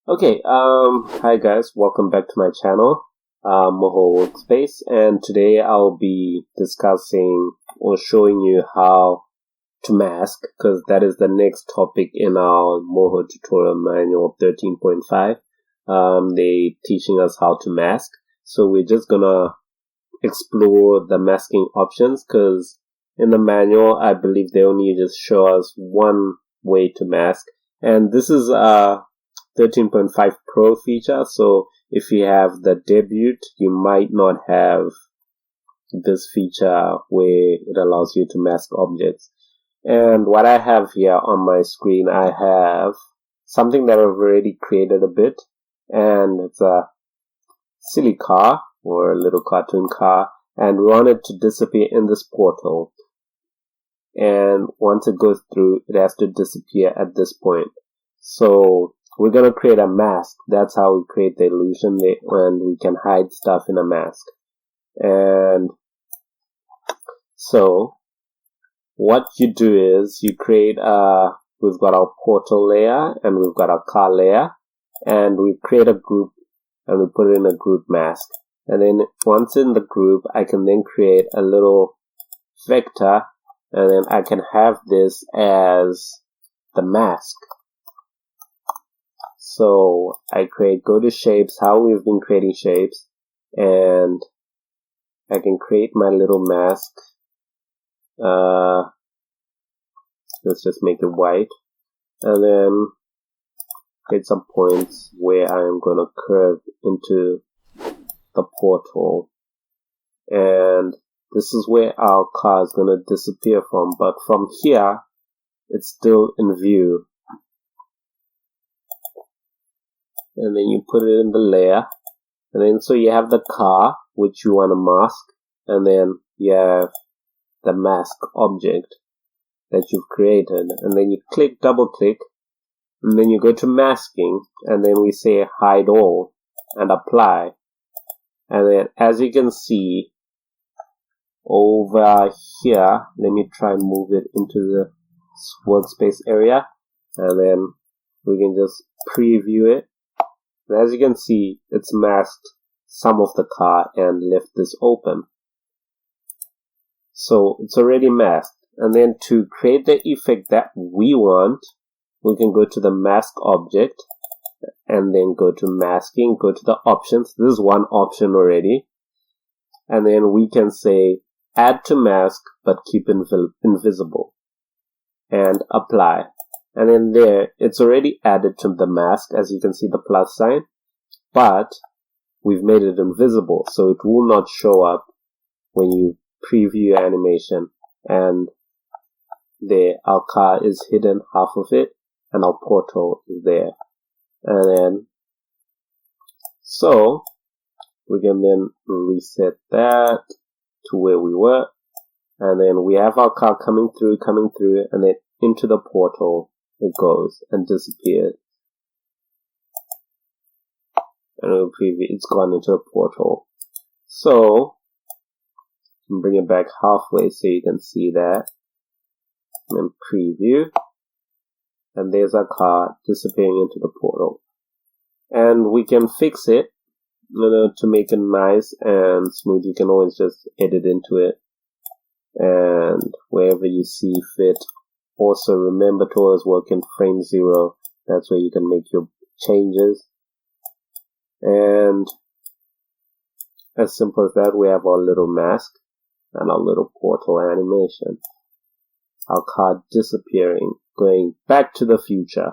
Okay, hi guys, welcome back to my channel, MOHO Workspace, and today I'll be discussing or showing you how to mask, because that is the next topic in our MOHO tutorial manual 13.5. They teaching us how to mask, so we're just gonna explore the masking options, because in the manual, I believe they only just show us one way to mask, and this is 13.5 Pro feature, so if you have the debut, you might not have this feature where it allows you to mask objects. And what I have here on my screen, I have something that I've already created a bit, and it's a silly car or a little cartoon car, and we want it to disappear in this portal. And once it goes through, it has to disappear at this point. So we're going to create a mask. That's how we create the illusion, and we can hide stuff in a mask. And so what you do is you create we've got our portal layer and we've got our car layer, and we create a group and we put it in a group mask. And then once in the group, I can then create a little vector, and then I can have this as the mask. So I go to shapes, how we've been creating shapes, and I can create my little mask. Let's just make it white, and then create some points where I am going to curve into the portal, and this is where our car is going to disappear from, but from here it's still in view. And then you put it in the layer, and then so you have the car which you want to mask, and then you have the mask object that you've created, and then you double click, and then you go to masking, and then we say hide all and apply. And then as you can see over here, let me try and move it into the workspace area, and then we can just preview it. And as you can see, it's masked some of the car and left this open. So it's already masked. And then to create the effect that we want, we can go to the mask object and then go to masking, go to the options. This is one option already. And then we can say add to mask but keep invisible and apply. And then there, it's already added to the mask, as you can see the plus sign, but we've made it invisible, so it will not show up when you preview your animation. And there, our car is hidden, half of it, and our portal is there. And then, so, we can then reset that to where we were, and then we have our car coming through, and then into the portal it goes and disappears. And we'll preview, it's gone into a portal. So bring it back halfway so you can see that. And then preview. And there's our car disappearing into the portal. And we can fix it, to make it nice and smooth. You can always just edit into it. And wherever you see fit. Also, remember to always work in frame 0. That's where you can make your changes. And as simple as that, we have our little mask and our little portal animation. Our car disappearing, going back to the future.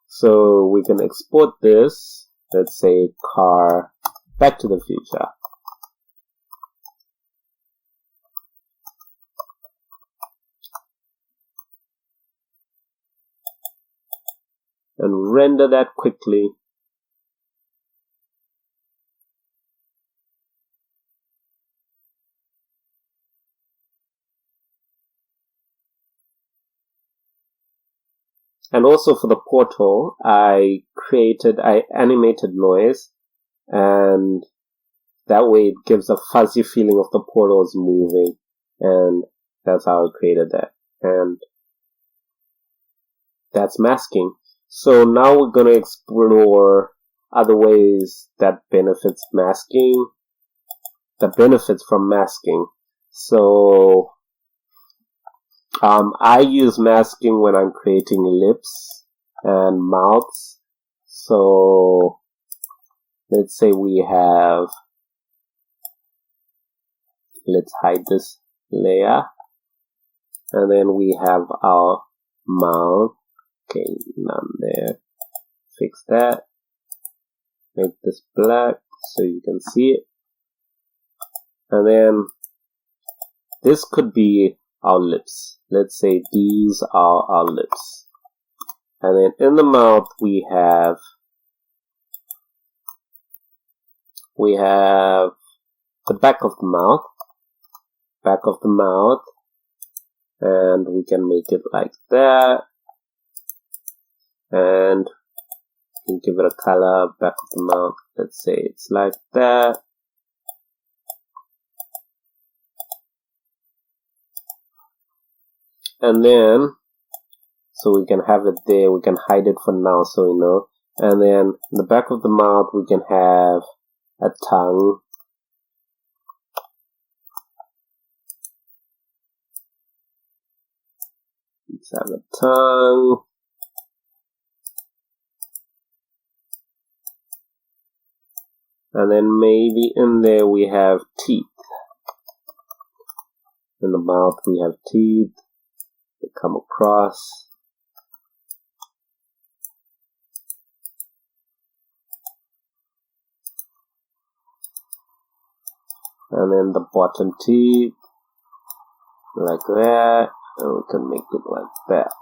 So we can export this. Let's say car back to the future. And render that quickly. And also for the portal, I animated noise, and that way it gives a fuzzy feeling of the portal is moving, and that's how I created that. And that's masking. So now we're going to explore other ways that benefits from masking. So I use masking when I'm creating lips and mouths. So let's say let's hide this layer, and then we have our mouth. Okay, none there. Fix that. Make this black so you can see it. And then this could be our lips. Let's say these are our lips. And then in the mouth we have the back of the mouth, and we can make it like that, and we can give it a color. Back of the mouth, let's say it's like that. And then so we can have it there, we can hide it for now so we know. And then in the back of the mouth we can have a tongue. Let's have a tongue. And then maybe in there we have teeth. In the mouth we have teeth. They come across. And then the bottom teeth, like that, and we can make it like that.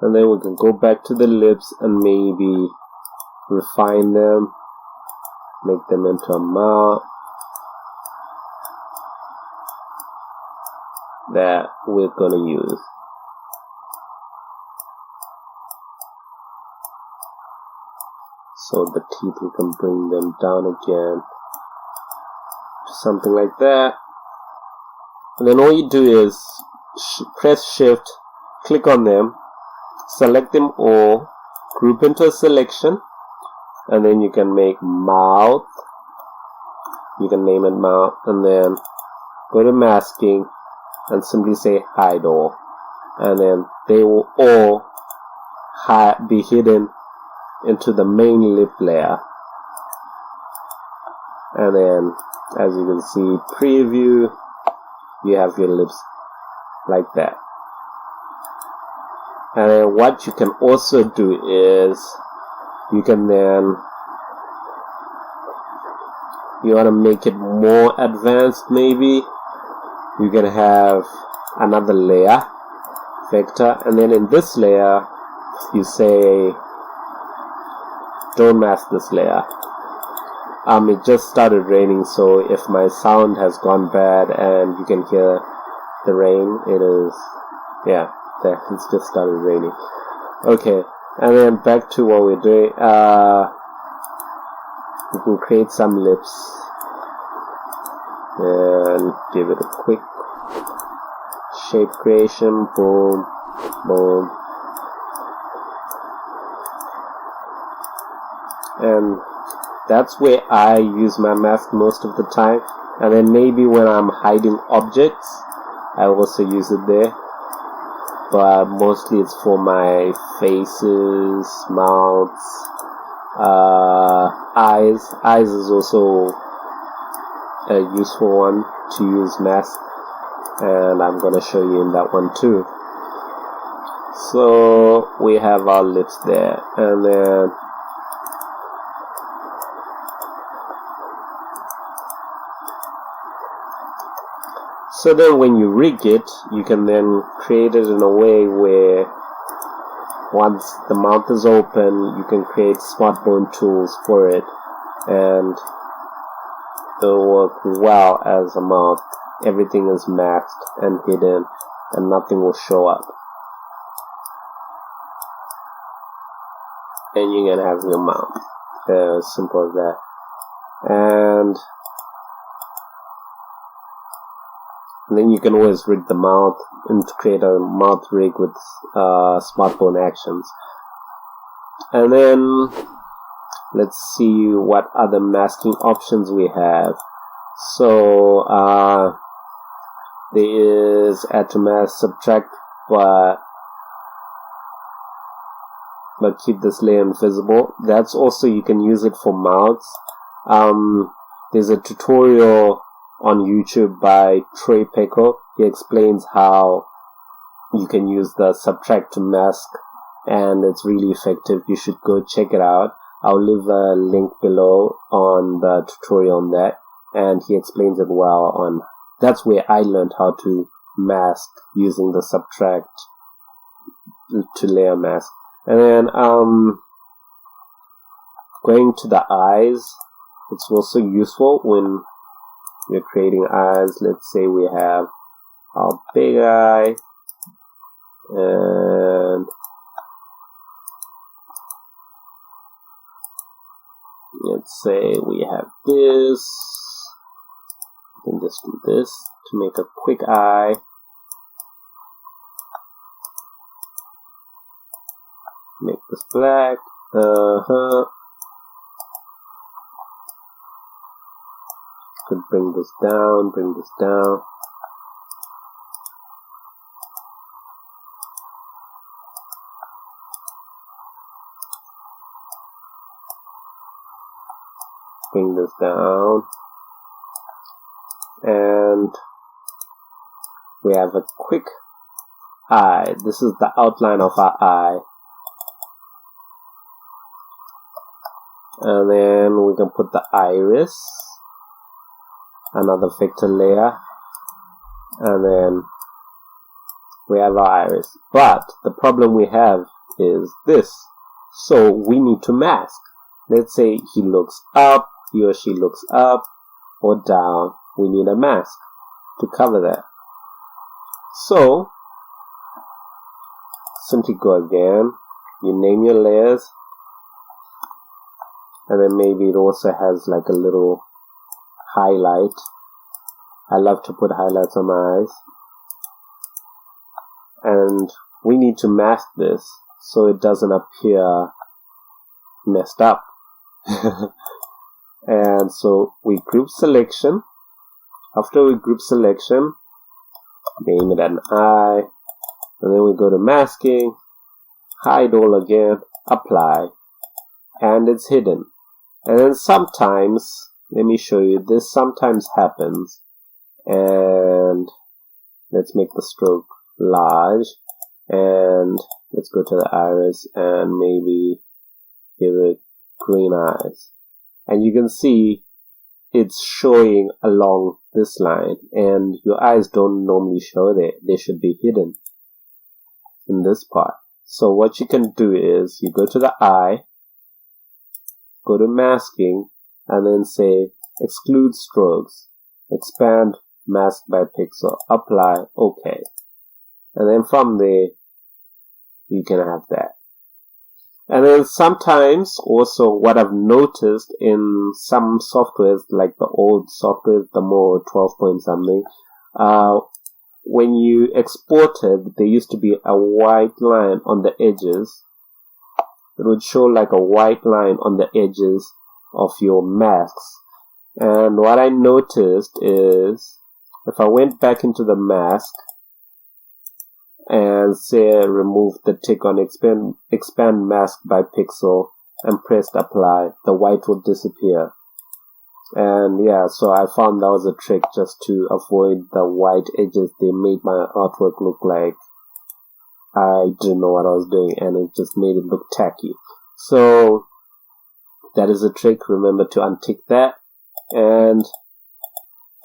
And then we can go back to the lips and maybe refine them, make them into a mouth that we're gonna use. So the teeth, we can bring them down again, something like that. And then all you do is press shift, click on them, select them all, group into a selection, and then you can make mouth. You can name it mouth, and then go to masking and simply say hide all, and then they will all be hidden into the main lip layer. And then as you can see, preview, you have your lips like that. And then what you can also do is you can then, you want to make it more advanced, maybe you can have another layer vector, and then in this layer you say don't mask this layer. It just started raining, so if my sound has gone bad and you can hear the rain, it is, yeah, it's just started raining. Okay, and then back to what we're doing. We can create some lips and give it a quick shape creation. Boom, boom. And that's where I use my mask most of the time. And then maybe when I'm hiding objects, I also use it there. But mostly it's for my faces, mouths, eyes. Eyes is also a useful one to use mask, and I'm gonna show you in that one too. So we have our lips there, and then so then when you rig it, you can then create it in a way where once the mouth is open, you can create smart bone tools for it, and it'll work well as a mouth. Everything is masked and hidden, and nothing will show up. And you can have your mouth. As simple as that. And And then you can always rig the mouth and create a mouth rig with smartphone actions. And then let's see what other masking options we have. So there is add to mask, subtract, but keep this layer invisible. That's also, you can use it for mouths. There's a tutorial on YouTube by Trey Pecco. He explains how you can use the subtract to mask, and it's really effective. You should go check it out. I'll leave a link below on the tutorial on that, and he explains it well. On that's where I learned how to mask using the subtract to layer mask. And then going to the eyes, it's also useful when you're creating eyes. Let's say we have our big eye, and let's say we have this. You can just do this to make a quick eye. Make this black. Could bring this down, bring this down. Bring this down. And we have a quick eye. This is the outline of our eye. And then we can put the iris, another vector layer, and then we have our iris. But the problem we have is this. So we need to mask. Let's say he looks up, he or she looks up or down. We need a mask to cover that. So simply go again, you name your layers, and then maybe it also has like a little highlight. I love to put highlights on my eyes. And we need to mask this so it doesn't appear messed up. And so we group selection. After we group selection, name it an eye, and then we go to masking, hide all again, apply, and it's hidden. And then sometimes, let me show you, this sometimes happens, and let's make the stroke large, and let's go to the iris and maybe give it green eyes. And you can see it's showing along this line, and your eyes don't normally show there. They should be hidden in this part. So what you can do is you go to the eye, go to masking, and then say exclude strokes, expand mask by pixel, apply, OK. And then from there you can have that. And then sometimes also what I've noticed in some softwares, like the old software, the MOHO 12 point something, when you exported, there used to be a white line on the edges. It would show like a white line on the edges of your masks. And what I noticed is, if I went back into the mask and say remove the tick on expand mask by pixel and pressed apply, the white will disappear. And yeah, so I found that was a trick just to avoid the white edges. They made my artwork look like I didn't know what I was doing, and it just made it look tacky. So that is a trick. Remember to untick that, and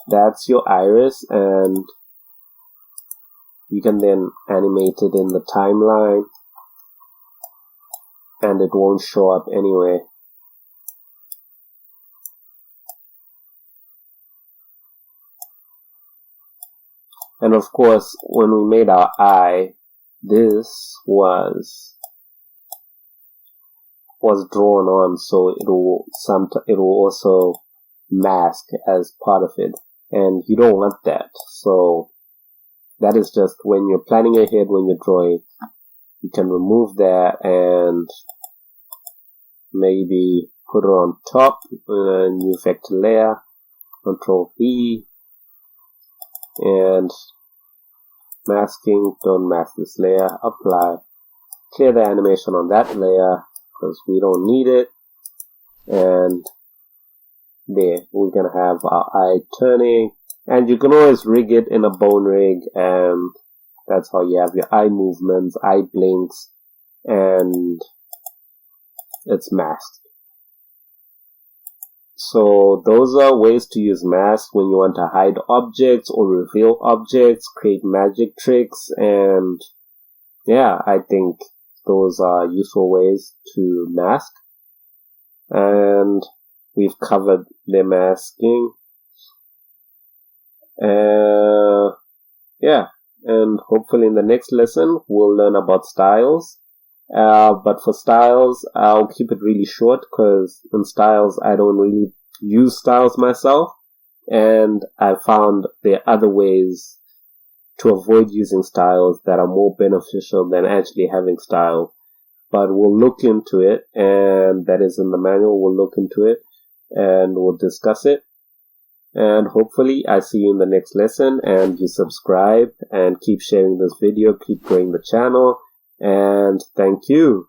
that's your iris, and you can then animate it in the timeline, and it won't show up anyway. And of course, when we made our eye, this was drawn on, so it will also mask as part of it, and you don't want that. So that is just when you're planning ahead, when you're drawing. You can remove that and maybe put it on top, new vector layer, Control V, and masking, don't mask this layer, apply, clear the animation on that layer because we don't need it, and there, we're gonna have our eye turning, and you can always rig it in a bone rig, and that's how you have your eye movements, eye blinks, and it's masked. So those are ways to use masks when you want to hide objects or reveal objects, create magic tricks, and yeah, I think those are useful ways to mask. And we've covered the masking. Yeah, and hopefully in the next lesson we'll learn about styles. But for styles, I'll keep it really short because in styles I don't really use styles myself, and I found there are other ways to avoid using styles that are more beneficial than actually having styles. But we'll look into it, and that is in the manual. We'll look into it and we'll discuss it. And hopefully I see you in the next lesson, and you subscribe and keep sharing this video, keep growing the channel, and thank you.